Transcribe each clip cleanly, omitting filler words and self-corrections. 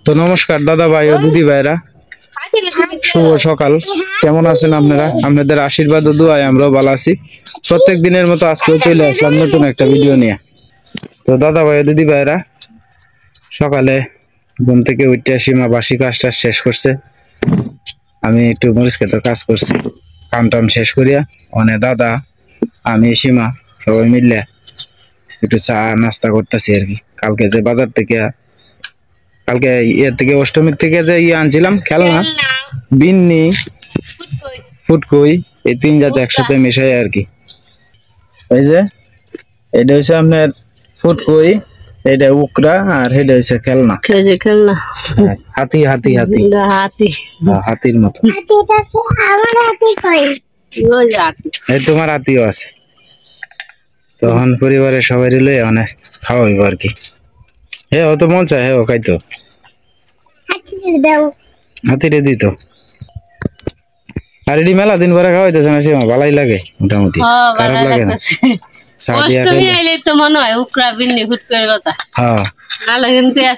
তো নমস্কার দাদা ভাই ও দিদি ভাইরা, শুভ সকাল। কেমন আছেন আপনারা? আপনাদের আশীর্বাদ ও দোয়ায় আমরাও ভালো আছি। প্রত্যেক দিনের মতো আজকেও চলে আসলাম নতুন একটা ভিডিও নিয়ে। তো দাদা ভাই ও দিদি ভাইরা, সকালে ঘুম থেকে উঠে সীমা বাসি কাজটা শেষ করছে, আমি একটু মরিচ খেতে কাজ করছি। কাম টাম শেষ করিয়া অনেক দাদা আমি সীমা সবাই মিললে একটু চা নাস্তা করতেছি আর কি। কালকে যে বাজার থেকে কালকে অষ্টমীর থেকে যে আনছিলাম খেলনা, বিন্নি, ফুটকই, এই তিন জাত একসাথে মিশাই আর কি। এই যে এটা হচ্ছে আপনার ফুটকই, এটা উকরা, আর এটা হচ্ছে খেলনা। হাতি হাতি হাতি হাতির মতো। এই তোমার হাতিও আছে। তখন পরিবারের সবাই লই অনেক খাওয়া হইব আর কি। হে ও তো মন চায়, হে ও খাইতো হাতিরে দিত। আর এটি মেলা দিন পরে খাওয়াইতেছে না সীমা, ভালাই লাগে মোটামুটি, খারাপ লাগে না।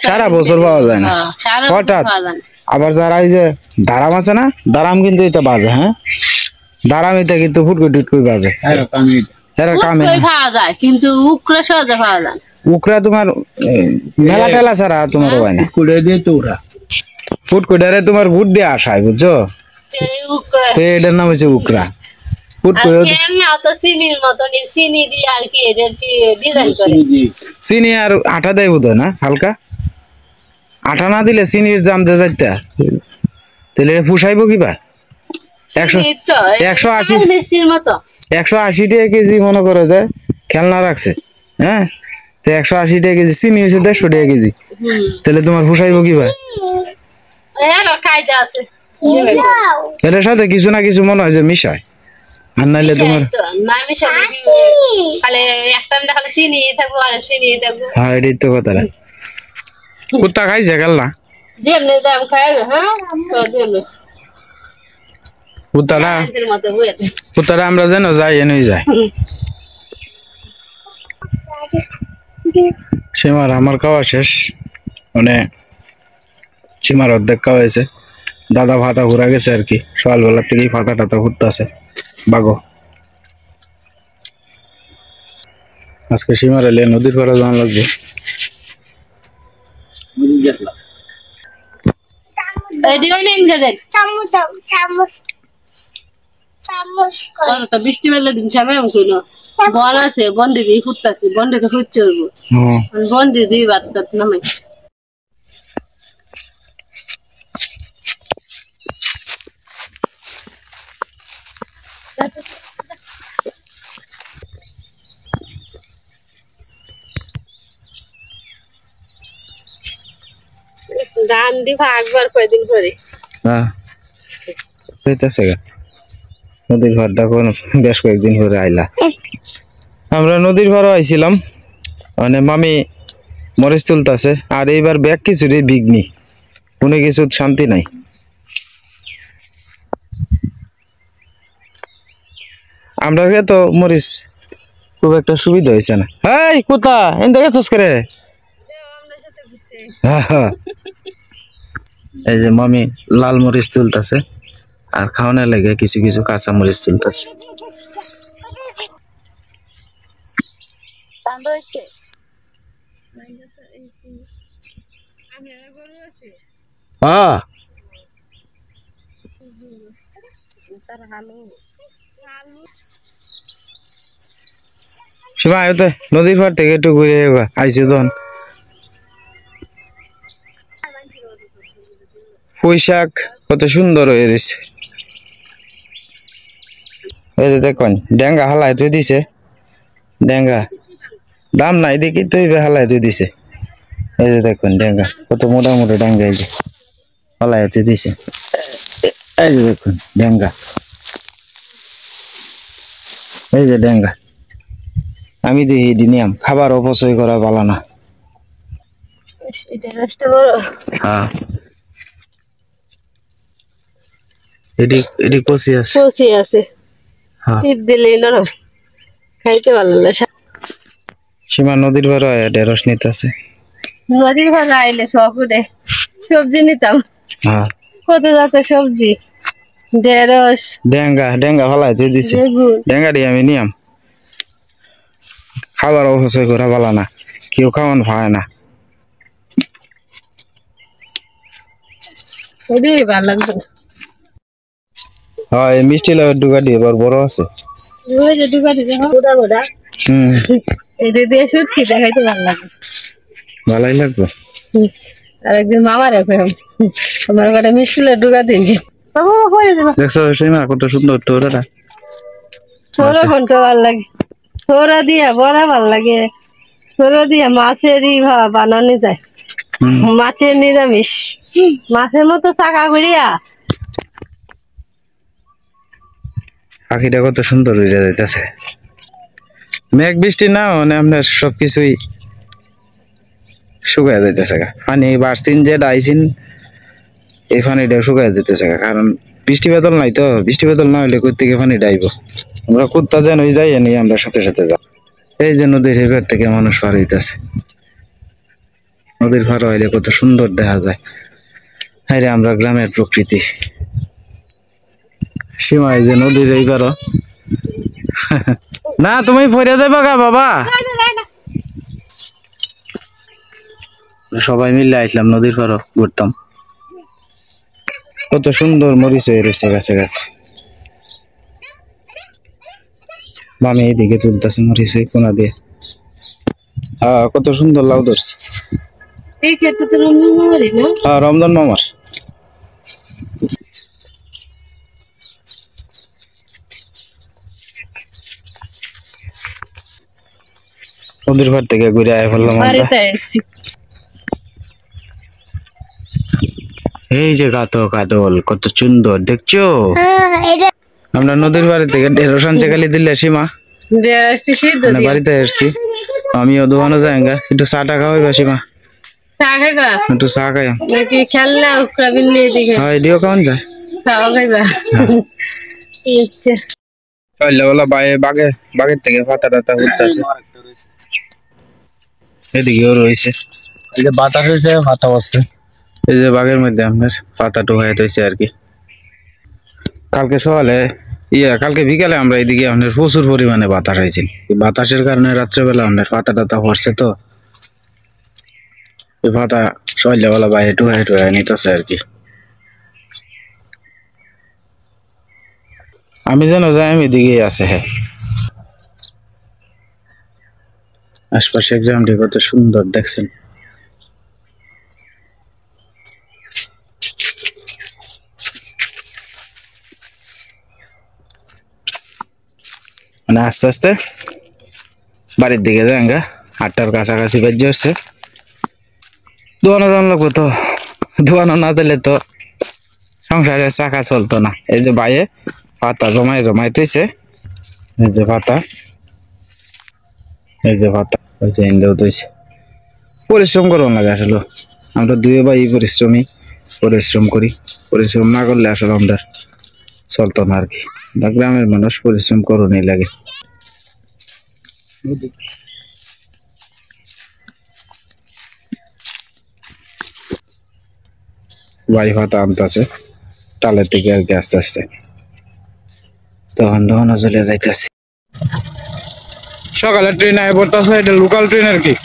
সারা বছর পাওয়া যায় না হঠাৎ। আবার যারা এই যে দারাম আছে না, দারাম কিন্তু এটা বাজে। হ্যাঁ, দারাম এটা কিন্তু ফুটকুই টুটকুই বাজে। উকরা তোমার মেলা টেলা ছাড়া তোমার হয় না। ফুটকুটারে তোমার গুড় দিয়ে আসায়, বুঝছো? তো এটার নাম হচ্ছে উকরা। চিনি আর আটা দেয় বোধ হয় না, হালকা আটা না দিলে চিনির জাম যে যাইতা, তাহলে ফুসাইব কিবা। 180 টাকা কেজি মনে করে যায় খেলনা রাখছে। হ্যাঁ, তো 180 টাকা কেজি, চিনি হয়েছে 150 টাকা কেজি, তাহলে তোমার ফুসাইব কিবা। এটার সাথে কিছু না কিছু মনে হয় যে মিশায়, আর নাইলে তোমার হ্যাঁ এটাই তো কথা। কুত্তা খাইছে খেলনা, কুত্তাটা আমরা যেন যাই এনেই যায়। সীমার আমার খাওয়া শেষ, মানে সীমার অর্ধেক খাওয়া হয়েছে। দাদা ভাতা ঘুরা গেছে আর কি, সকালবেলার থেকেই ফাতা টাতা ঘুরতেছে বাগো। আজকে সীমার এলে নদীর পাড়ে যাওয়া লাগবে। বৃষ্টি বেলা দিন বল আছে, বন্ডে দিয়ে ফুটতেছে, বন্ডে তো ফুটছে, বন্ডে দিয়ে বাদ নামাই। ধান দিব একবার কয়দিন পরে। নদীর ভাড়টা বেশ কয়েকদিন পরে আইলা। আমরা নদীর ভাড়া আইছিলাম, মানে মামি মরিচ তুলতেছে। আর এইবার ব্যাগ কিছুরই বিঘ্নি, কোনো কিছু শান্তি নাই। আমরা তো মরিচ খুব একটা সুবিধা হয়েছে না। এই কোথা এনতে গেছস করে? এই যে মামি লাল মরিচ তুলতেছে, আর খাওয়ানোর লেগে কিছু কিছু কাঁচা মরিচ তুলতেছে। সীমা আয়তে নদীর পাড় থেকে একটু ঘুরে আইসি যখন। পুঁইশাক কত সুন্দর হয়ে রয়েছে। এই যে দেখুন ডেঙ্গা হালাই তুই দিছে, ডেঙ্গা দাম নাই দেখি তুই হালাই তুই দিছে। এই যে দেখুন ডেঙ্গা কত মোটা মোটা ডেঙ্গা, এই যে হালাই তুই দিছে। এই যে দেখুন ডেঙ্গা, এই যে ডেঙ্গা। আমি দেখি নিয়ম খাবার অপচয় করা ভালো না। হ্যাঁ এটি কচি আছে, টিপ দিলে নরম, খাইতে ভালো লাগে। সীমা নদীর পাড়ে ঢেঁড়স নিতেছে। নদীর ঘর আইলে সব উঠে সবজি নিতাম, হ্যাঁ কত জাতের সবজি, ঢেঁড়স, ডেঙ্গা ডেঙ্গা ফলাই তুই দিছি, বেগুন। ডেঙ্গা দিয়ে আমি নিয়াম, খাবার অপচয় করা ভালো না, কেউ খাওয়ান ভায় না। ওইটাই ভালো লাগতো। হ্যাঁ এই মিষ্টি লাউয়ের ডুগা দিয়ে বড় বড় আছে। ওই যে দোকানে যখন গোটা গোটা হুম এটা দিয়ে সত্যি দেখাইতে ভালো লাগে। ভালোই লাগবে। আর একদিন মামা রেখে আমার কটা মিষ্টি ডুকা দিয়েছে, দেখছো সীমা কত সুন্দর তোর এটা। ছোলা ঘন্টা ভাল লাগে, ছোলা দিয়া বড়া ভাল লাগে, ছোলা দিয়া মাছেরই বানানো যায়, মাছের নিরামিষ, মাছের মতো চাকা করিয়া। পাখিটা কত সুন্দর উড়ে যাইতেছে, মেঘ বৃষ্টি না মানে আপনার সবকিছুই শুকায় যাইতেছে, পানি বাড়ছিন যে ডাইছিন এই পানিটা শুকায় যেতেছে, কারণ বৃষ্টি বাদল নাই তো, বৃষ্টি বাদল না হইলে কোথেকে পানি ডাইব, আমরা কুত্তা যেন ওই যাই নি আমরা সাথে সাথে যা। এই যে নদীর এবার থেকে মানুষ পার হইতেছে, নদীর পার হইলে কত সুন্দর দেখা যায়। হ্যাঁ রে আমরা গ্রামের প্রকৃতি, সীমায় যে নদীর এইবারও না তুমি ফিরে যাবে গা বাবা, সবাই মিলে আসলাম নদীর পাড়ও ঘুরতাম, কত সুন্দর মরিচ হয়ে রয়েছে গাছে গাছে। বামে এইদিকে তুলতেছে মরিচ ওই কোনা দিয়ে, হ্যাঁ কত সুন্দর লাউ ধরছে। এই ক্ষেত্রে তো রমজান মামারই না? হ্যাঁ রমজান মামার। নদীর পাড় থেকে ঘুরে আয় ফেললাম আমরা। বাড়িতে এসছি। এই যে গাতো কাদল কত সুন্দর দেখছো, আমরা নদীর বাড়ি থেকে ঢেঁড়স আনতে খালি দিলে সীমা ঢেঁড়সটি সিদ্ধ মানে দিয়ে। বাড়িতে এসছি, আমিও দোকানে যাইঙ্গা, একটু চা টা খাওয়াইবা সীমা, চা খাইবা একটু চা খাই। নাকি খেলনা উকরাবিন নিয়ে দিকে হ্যাঁ এদিও কেমন যায়, চা খাইবা? আচ্ছা সকালবেলা বাগের থেকে পাতা টাতা উঠতেছে, এদিকেও রয়েছে, এই যে বাতাস হয়েছে পাতা বসছে, এই যে বাগের মধ্যে আপনার পাতা টুকাই হয়েছে আর কি। কালকে সকালে কালকে বিকালে আমরা এদিকে আপনার প্রচুর পরিমাণে বাতাস হয়েছিল, বাতাসের কারণে রাত্রেবেলা আপনার পাতা টাতা পড়ছে, তো এই পাতা সকালবেলা বাইরে টুকাই নিতেছে আর কি। আমি যেন যাই আমি এদিকে আছে, হ্যাঁ আশপাশে গ্রামটি কত সুন্দর দেখছেন। মানে আস্তে আস্তে বাড়ির দিকে যাঙ্গা, 8টার কাছাকাছি বাজে আসছে, দোয়ানো জান লাগবো তো, দোয়ানো না দিলে তো সংসারের চাকা চলতো না। এই যে বাইরে পাতা জমাই তৈছে, এই যে পাতা, এই যে পাতা ওই যে ইন্দেও তৈছে, পরিশ্রম করুন লাগে আসলে, আমরা দুয়ে ভাই পরিশ্রম করি, পরিশ্রম না করলে আসলে আমরা চলতো না আর কি, গ্রামের মানুষ পরিশ্রম করুনই লাগে। বাড়ি পাতা আনতেছে টালের থেকে আর কি আস্তে আস্তে, তখন চলে যাইতেছে। সকালে ট্রেন আয় পড়তেছে, এটা লোকাল ট্রেন আর কি।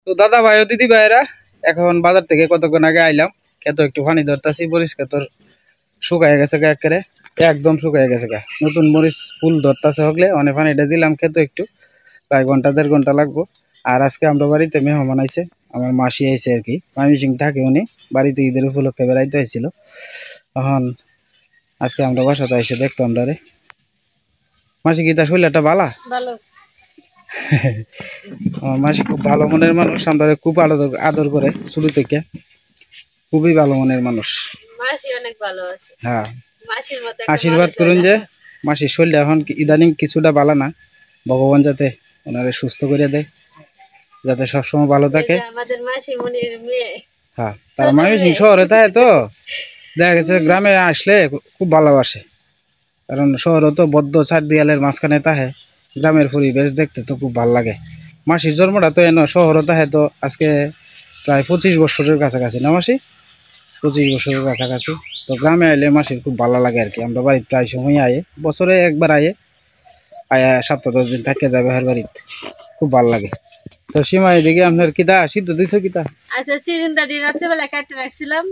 তো দাদা ভাই ও দিদি ভাইরা এখন বাজার থেকে কতক্ষণ আগে আইলাম, খেতো একটু পানি ধরতাছি, পরিষ্কার তোর শুকায় গেছে গা, একেবারে একদম শুকায় গেছে গা, নতুন মরিচ ফুল ধরতাছে হগলে অনেক পানিটা দিলাম, খেতো একটু প্রায় ঘন্টা 1.5 ঘন্টা লাগবো। আর আজকে আমরা বাড়িতে মেহমান আইছে, আমার মাসি আইছে আর কি, মামি সিং থাকে উনি বাড়িতে ঈদের উপলক্ষে বেড়াইতে আইছিল, তখন আজকে আমরা বাসাতে আইসে দেখতো আমরা রে। মাসি কি তার শরীরটা ভালো? ভালো। আমার মাসি খুব ভালো মনের মানুষ, আমরা খুব আদর করে শুরু থেকে, খুবই ভালো মনের মানুষ। মাসি অনেক ভালো আছে। হ্যাঁ মাসির মতো একটা আশীর্বাদ মানুষ করুন হয় যে না। মাসির শরীরটা এখন ইদানিং কিছুটা ভালো না, ভগবান যাতে ওনারে সুস্থ করে দেয়, যাতে সবসময় ভালো এই থাকে। যে আমাদের মাসিমণির মেয়ে, হ্যাঁ, তার ছোট ময়মনসিং মেয়ে। শহরে থাকে তো, দেখা গেছে গ্রামে আসলে খুব ভালোবাসে, কারণ শহরে তো বদ্ধ চার দেয়ালের মাঝখানে তাহে, গ্রামের পরিবেশ দেখতে তো খুব ভালো লাগে। মাসির জন্মটা তো এনে শহরে তাহে তো আজকে প্রায় 25 বছরের কাছাকাছি না মাসি, 25 বছরের কাছাকাছি। তো গ্রামে আইলে মাসির খুব ভালো লাগে আর কি। আমরা বাড়িতে প্রায় সময় আয়ে, বছরে একবার আয়ে, আয়া 7-10 দিন থাকে যাবে হের বাড়িতে, খুব ভালো লাগে। তো সীমা এদিকে আপনার কিতা সিদ্ধ দিছো কিতা? আচ্ছা চিরিন্দাটি রাত্রেবেলা কাটতে রাখছিলাম,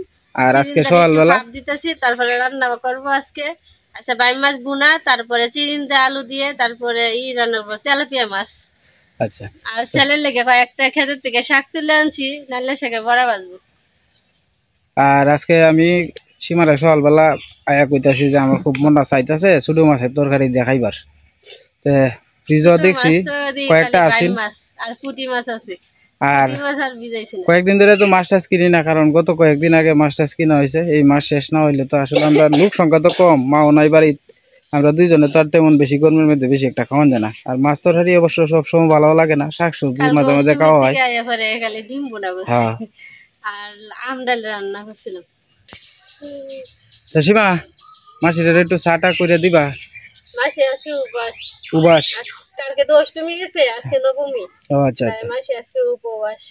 আর আজকে চিরিন্দাটি একটু সকালবেলা ভাপ দিতেছি, তারপরে রান্না করবো আজকে। আচ্ছা বাইম মাছ বুনা, তারপরে চিরিন্দা আলু দিয়ে, তারপরে রান্না করবো তেলাপিয়া মাছ। আচ্ছা, আর ছেলের লেগে কয়েকটা ক্ষেতের থেকে শাক তুলে আনছি, নাহলে শাকে বড়া বাজবো। আর আজকে আমি সীমারা সকালবেলা আয়া কইতাছি যে আমার খুব মনটা চাইতেছে ছোট মাছের তরকারি দিয়ে খাইবার। তো ফ্রিজও দেখছি মাছ তো দিই কয়েকটা খালি আছিল, বাইম মাছ আর পুঁটি মাছ আছে, আর পুঁটি মাছ আর ভিজাইছি না। কয়েকদিন ধরে তো মাছ টাছ কিনি না, কারণ গত কয়েকদিন আগে মাছ টাছ কিনা হয়েছে। এই মাস শেষ না হইলে তো আসলে আমরা লোক সংখ্যা তো কম, মাও নাই বাড়িতে, আমরা দুইজনে তো আর তেমন বেশি গরমের মধ্যে বেশি একটা খাওয়ান যায় না। আর মাছ তরকারি অবশ্য সবসময় ভালো লাগে না, শাক সবজি কালকে মাঝে মাঝে অষ্টমীর খাওয়া হয়। থেকে আয়া পরে খালি ডিম বোনা করছি হ্যাঁ, আর আমডাল রান্না করছিলাম। তো সীমা মাসিটার একটু চাটা করে দিবা। মাসে আজকে উপবাস, উবাস, কালকে তো অষ্টমী গেছে, আজকে নবমী, ও আচ্ছা তাই আচ্ছা। মাসে আজকে উপবাস।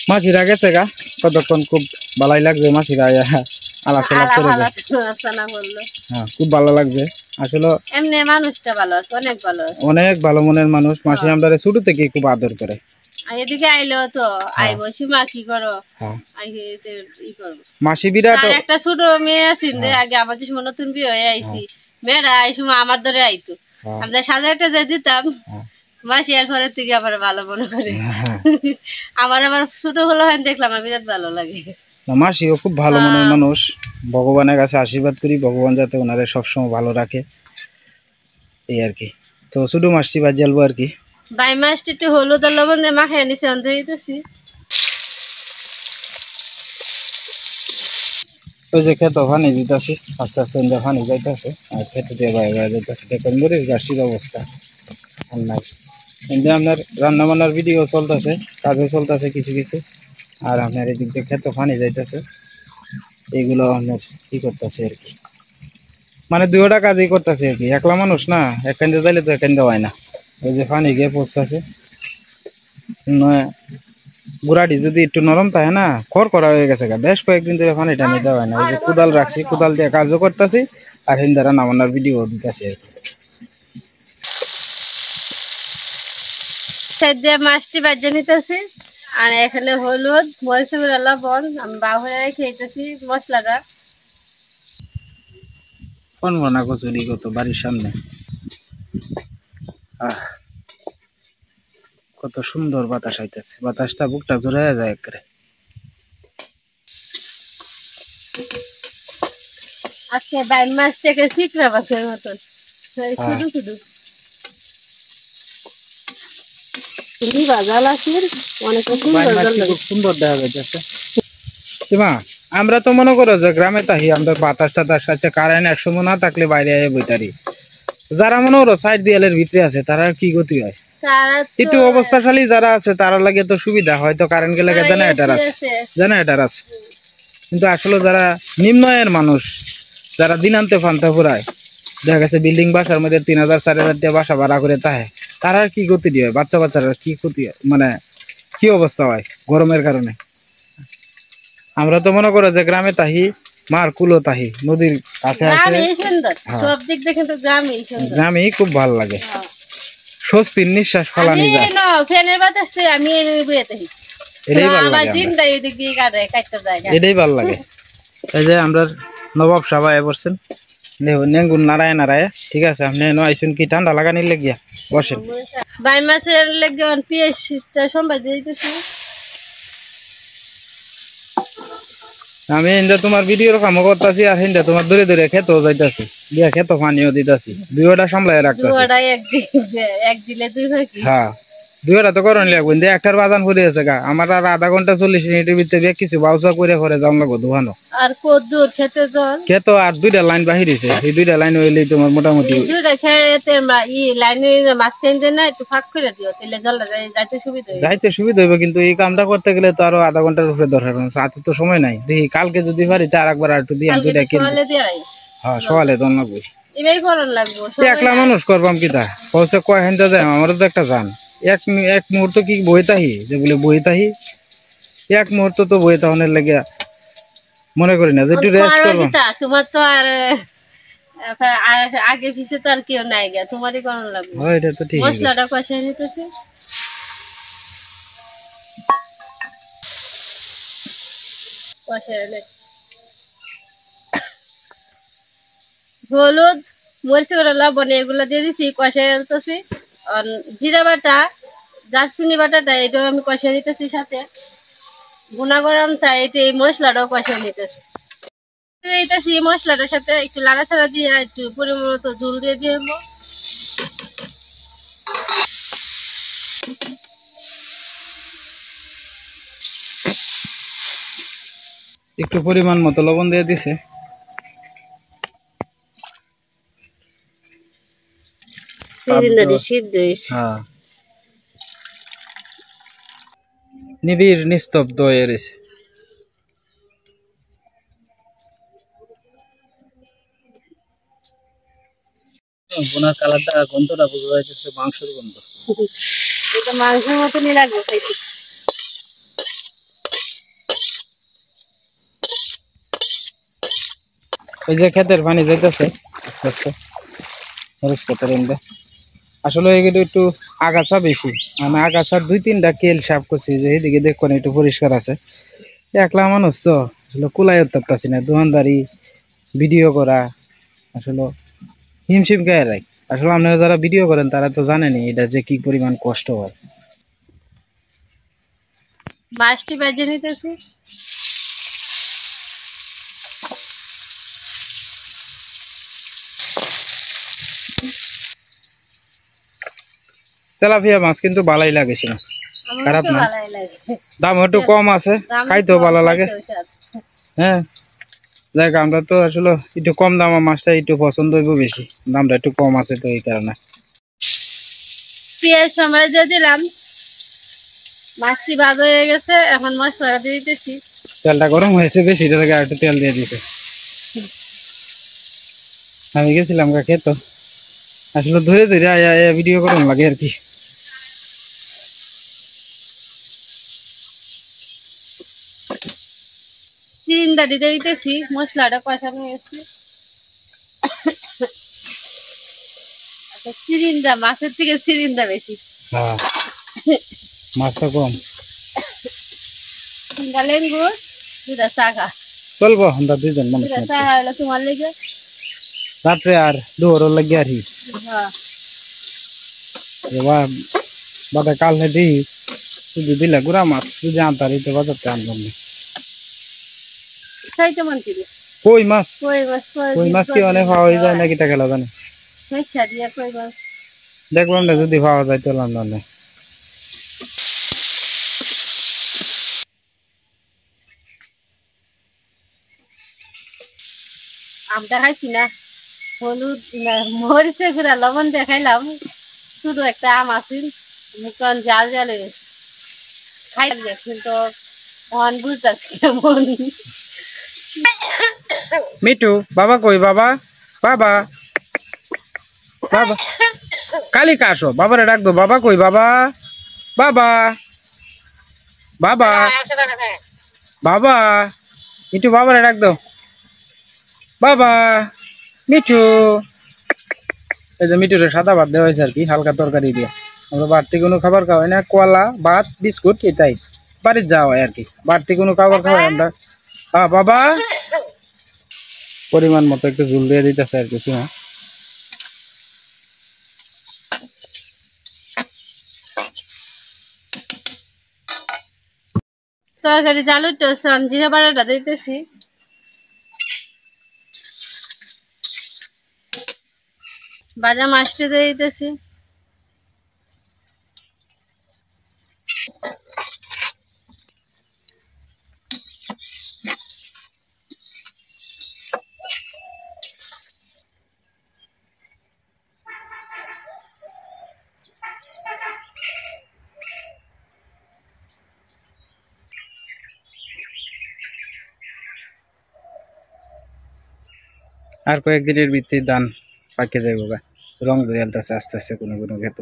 মাসিরা গেছে গা, কতক্ষণ খুব ভালোই লাগছে মাসিরা আয়া আলাপ টালাপ করে গেছে। আলোচনা করলো, হ্যাঁ, খুব ভালো লাগছে আসলে। এমনি মানুষটা ভালো আছে, অনেক ভালো আছে। অনেক ভালো মনের মানুষ। মাসি আমরা ছোট থেকে খুব আদর করে। আর এদিকে আইলো তো আইবো, সীমা কি করো, হ্যাঁ, আইতে ই করবো। মাসি বিরাট। আর একটা ছোট মেয়ে আছে আগে আমার যে সময় নতুন বিয়ে হয়ে আইছি, মেয়েরা এই সময় আমার ধরে আইতো, আমরা সাজাইতে যাই দিতাম, মাসি আর ঘরের থেকে আবার ভালো মনে করে। আমার আবার ছোট হলো হয় দেখলাম আমার বিরাট ভালো লাগে। মাসিও খুব ভালো মনের মানুষ। ভগবানের কাছে আশীর্বাদ করি ভগবান যাতে ওনাদের সবসময় ভালো রাখে, এই আর কি। তো ছোট মাসি বা জ্বালবো আর কি। বাই মাছটি একটু হলুদ আর লবণ দিয়ে মাখাই নিছে, অন্ধ দিতেছি। ওই যে খেতে পানি দিতেছি, আস্তে আস্তে পানি যাইতেছে, আর খেতে দিয়ে বাইরে বাইরে যাইতেছে। দেখুন মরিচ গাছটির অবস্থা আর নাই। কিন্তু আপনার রান্না বান্নার ভিডিও চলতেছে, কাজও চলতেছে কিছু কিছু, আর আপনার এদিক দিয়ে খেতে পানি যাইতেছে। এইগুলো আপনার কি করতেছে আর কি, মানে দুইটা কাজই করতেছে আর কি। একলা মানুষ না, এক কান্দে যাইলে তো এক কান্দে হয় না। ওই যে পানি গিয়ে পৌঁছতেছে, গুড়াটি যদি একটু নরম থাকে না, খড় করা হয়ে গেছে গা, বেশ কয়েকদিন ধরে পানি টানি দেওয়া হয় না। ওই যে কোদাল রাখছি, কোদাল দিয়ে কাজও করতেছি, আর হিন্দারা নামানোর ভিডিও দিতেছি আর কি। সাইড দিয়ে মাছটি বাজে নিতেছি, আর এখানে হলুদ মরিচ গুঁড়া লবণ আমি বাহুরে খেয়েছি মশলাটা। ফোন বনা কচুরি কত বাড়ির সামনে, কত সুন্দর বাতাস আইতেছে, বাতাসটা বুকটা জোড়ায় যায় একবারে। আজকে বাইম মাছ থেকে শিকড়া মাছের মতন শুধু শুধু ভাজা লাসির অনেক খুব সুন্দর দেখা যাইতেছে। সীমা, আমরা তো মনে করো যে গ্রামে তাহি আমরা বাতাস টাতাস আছে, কারেন্ট একসময় না থাকলে বাইরে আয় বইতারি। যারা মনে করো সাইড দেয়ালের ভিতরে আছে তারা কি গতি হয়, একটু অবস্থাশালী যারা আছে তারা লাগে তো সুবিধা, হয়তো কারেন্ট গেলে জেনারেটর আছে, জেনারেটর আছে। কিন্তু আসলে যারা নিম্ন আয়ের মানুষ, যারা দিনান্তে ফান্তা ফুরায়, দেখা গেছে বিল্ডিং বাসার মধ্যে 3000-4000 টাকা বাসা ভাড়া করে তাহে, তারা কি গতি হয়, বাচ্চা বাচ্চারা কি ক্ষতি হয়, মানে কি অবস্থা হয় গরমের কারণে। আমরা তো মনে করো যে গ্রামে তাহি মার কুলো তাহি, নদীর কাছে আছে, সব দিক দেখে তো গ্রামেই খুব ভালো লাগে, স্বস্তির নিঃশ্বাস ফেলানি যায়। ফ্যানের বাতাসে আমি এটাই ভালো লাগে, এটাই ভালো লাগে। এই যে আমরা নবাব সবাই বসছেন, নেঙ্গুন নারায় নারায়, ঠিক আছে। আপনি আইসুন কি ঠান্ডা লাগানির লেগিয়া বসেন। বাই মাছের লেগে পেঁয়াজটা সম্বাই দিয়ে দিতেছি। আমি হিন্দা তোমার ভিডিওর কামও করতেছি, আর হিন্দা তোমার দূরে দূরে খেতেও যাইতেছি, দিয়া খেতো পানিও দিতেছি, দুইটা সামলাই রাখতেছি। এক দিলে দুই হয় কি? হ্যাঁ, দুইটা তো করণ লাগবে কিন্তু একটার বাজান পড়ে আছে গা আমার আর আধা ঘন্টা 40 মিনিটের ভিতরে কিছু বাউসা করে করে যাওয়া লাগবো দোকানো আর কদ্দুর খেতে জল খেতো আর দুইটা লাইন বাহির হয়েছে এই দুইটা লাইন হইলেই তোমার মোটামুটি দুইটা খেতে লাইনের মাঝখান না একটু ফাঁক করে দিও তাহলে জলটা যাইতে সুবিধা হবে যাইতে সুবিধা হবে কিন্তু এই কামটা করতে গেলে তো আরো আধা ঘন্টার উপরে দরকার হাতে তো সময় নাই দেখি কালকে যদি পারি তার একবার আর একটু দিয়ে দুইটা কিনবো হ্যাঁ সকালে দল লাগবে এটাই করণ লাগবো একলা মানুষ করবাম কি তা পয়সা কয় হেনটা যায় আমারও তো একটা জান এক মুহূর্ত কি বইতাহি যে বলে বইতাহি এক মুহূর্ত তো বই তাহনের লাগে মনে করি না যে একটু রেস্ট করবাম তোমার তো আর আগে পিছে তো আর কেউ নাই গা তোমারই করণ লাগবে হ্যাঁ এটা তো ঠিক মশলাটা কষাই নিতেছে কষাই হলুদ মরিচ গুঁড়া লবণ এগুলো দিয়ে দিছি কষাই আনতেছি আর জিরা বাটা দারচিনি বাটাটা এটাও আমি কষাই নিতেছি সাথে গুনা গরম তাই এটা এই মশলাটাও কষাই নিতেছি এইটাছি মশলাটার সাথে একটু লাড়াচাড়া দিয়ে একটু পরিমাণ মতো ঝোল দিয়ে দিয়ে দেবো একটু পরিমাণ মতো লবণ দিয়ে দিছে হ্যাঁ নিবিড় নিস্তব্ধ হয়ে রয়েছে বোনার কালারটা গন্ধটা বোঝা যাইতেছে মাংসের গন্ধ এটা মাংসের মতনই লাগবে খাইতে ওই যে ক্ষেতের পানি যাইতেছে আস্তে আস্তে মরিচ ক্ষেতের এমনি আসলে এগুলো একটু আগাছা বেশি মানে আগাছার 2-3টা কেল সাফ করছি যে এদিকে দেখুন একটু পরিষ্কার আছে একলা মানুষ তো আসলে কুলাই উঠতেছি না দোকানদারি ভিডিও করা আসলে হিমশিম গায়ে রাখ আসলে আপনারা যারা ভিডিও করেন তারা তো জানেনি এটা যে কি পরিমাণ কষ্ট হয় মাছটি ভেজে নিতেছি তেলাপিয়া মাছ কিন্তু ভালোই লাগে না খারাপ না ভালোই লাগে দাম একটু কম আছে খাইতেও ভালো লাগে হ্যাঁ দেখ আমরা তো আসলে একটু কম দামা মাছটা একটু পছন্দ হইব বেশি দামটা একটু কম আছে তো এই কারণে পেঁয়াজ সময় দিয়ে দিলাম মাছটি ভাজা হয়ে গেছে এখন মশলা দিয়ে দিতেছি তেলটা গরম হয়েছে বেশি এটা থেকে আর একটু তেল দিয়ে দিতে আমি গেছিলাম কাকে তো আসলে ধরে ধরে ভিডিও করুন লাগে আর কি চিন্তা দিতে দিতেছি মশলাটা কষানো হয়েছে চিরিন্দা মাছের থেকে চিরিন্দা বেশি হ্যাঁ মাছটা কম লেঙ্গু দুটা চাকা চলবো আমরা দুইজন মানুষ দুটা চাকা হলো তোমার লেগে রাত্রে আর দুপুরের লাগে আর কি হ্যাঁ বাদে কাল নে দিই শুধু দিলে গুড়া মাছ যদি আনতারি তো বাজারতে আনলাম না খাইতে মন কি কই মাছ কই মাছ কি অনেক পাওয়া যায় নাকি তা খেলা জানে দিয়া কই মাছ দেখলাম না যদি পাওয়া যায় তো আনলাম না আমটা খাইছি না হলুদ মরিচে গুঁড়া লবণ দিয়ে খাইলাম শুধু একটা আম আছে মুখন জাল জালে খাই কিন্তু মন বুঝতেছি কেমন মিঠু বাবা কই বাবা বাবা বাবা কালিকা আসো বাবারে ডাক দো বাবা কই বাবা বাবা বাবা বাবা মিঠু বাবারে ডাক দো বাবা মিঠু এই যে মিঠুরে সাদা ভাত দেওয়া হয়েছে আর কি হালকা তরকারি দিয়ে আমরা বাড়তি কোনো খাবার খাওয়াই না কলা ভাত বিস্কুট এটাই বাড়ির যাওয়া হয় আর কি বাড়তি কোনো খাবার খাওয়াই আমরা হ্যাঁ বাবা পরিমাণ মতো একটু ঝুল দিয়ে দিতেছে আর কিছু হ্যাঁ তরকারি চালু তো জিরা বাটাটা দিতেছি ভাজা মাছটা দিয়ে দিতেছি আর কয়েকদিনের ভিতরে ধান পাকে যাইব গা, রং বেরোতেছে আস্তে আস্তে কোনো কোনো ক্ষেত।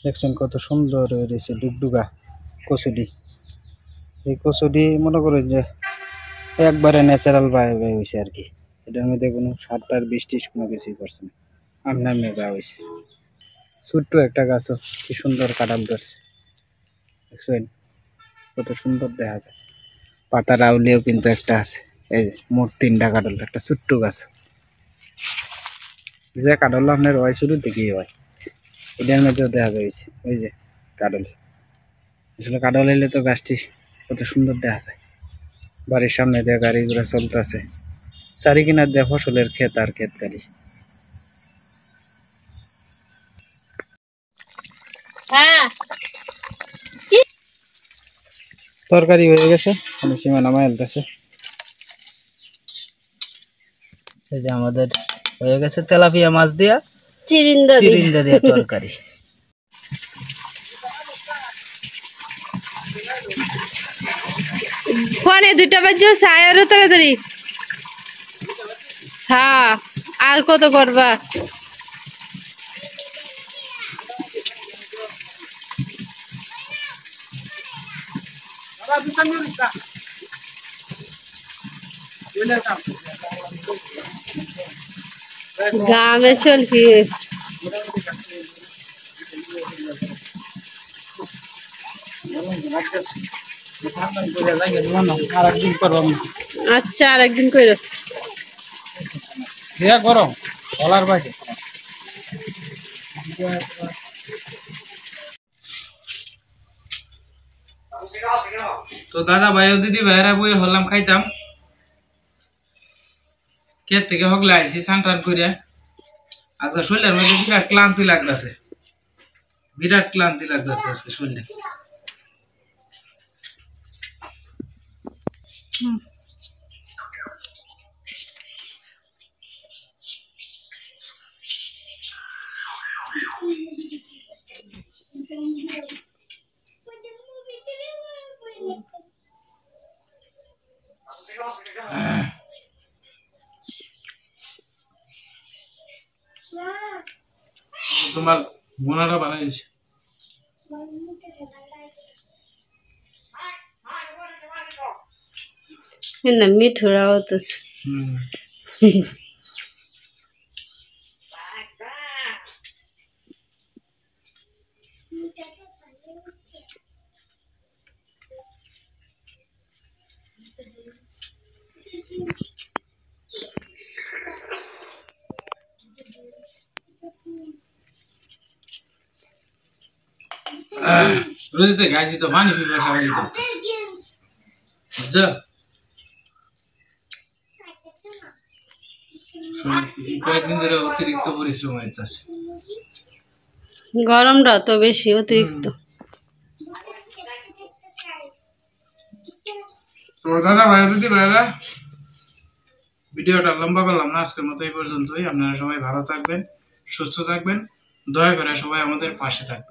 দেখছেন কত সুন্দর হয়ে রয়েছে ডুগডুগা কচুডি। এই কচুডি মনে করেন যে একবারে ন্যাচারাল ভাবে হয়েছে আর কি, এটার মধ্যে কোনো সার টার বৃষ্টি কোনো কিছুই করছে না, আমনা মেঘা হয়েছে। ছোট্ট একটা গাছও কি সুন্দর কাঁঠাল ধরছে, দেখছেন কত সুন্দর দেখা যায়। পাতা রাউলিও কিন্তু একটা আছে, এই যে মোট 3টা কাঁঠাল, একটা ছোট্ট গাছ। যে কাঁঠাল আপনার হয় শুরু থেকেই হয়, এটার মধ্যেও দেখা যাচ্ছে ওই যে কাঁঠাল। আসলে কাঁঠাল এলে তো গাছটি কত সুন্দর দেখা যায়। বাড়ির সামনে দিয়ে গাড়ি ঘোড়া চলতেছে, চারি কিনার দিয়ে ফসলের ক্ষেত আর ক্ষেত গাড়ি। তরকারি হয়ে গেছে, সীমা নামায় এলতেছে। এই যে আমাদের হয়ে গেছে তেলাপিয়া মাছ দিয়া চিরিন্দা দিয়া তরকারি। ফোনে 2টা বাজে আরো তাড়াতাড়ি। হ্যাঁ আর কত করবা? গ্রামে চলছি। আচ্ছা আরেকদিন করে গরম বলার বাইরে। তো দাদা ভাই ও দিদি ভাইরা বই হলাম খাইতাম, ক্ষেত থেকে হগলে আইসি স্নান টান করে। আজকে শরীরের মধ্যে বিরাট ক্লান্তি লাগতেছে, বিরাট ক্লান্তি লাগতেছে আজকে শরীরে। তোমার বোনাটা বানাইছে না মিঠুরা হতেছে। রোদিতে গাইছি তো পানি পিপাসা সবাই তো বুঝছো। কয়েকদিন ধরে অতিরিক্ত পরিশ্রম হইতেছে, গরমটা তো বেশি অতিরিক্ত। তো দাদা ভাই দিদি ভাইরা ভিডিওটা লম্বা করলাম না, আজকের মতো এই পর্যন্তই। আপনারা সবাই ভালো থাকবেন, সুস্থ থাকবেন, দয়া করে সবাই আমাদের পাশে থাকবেন।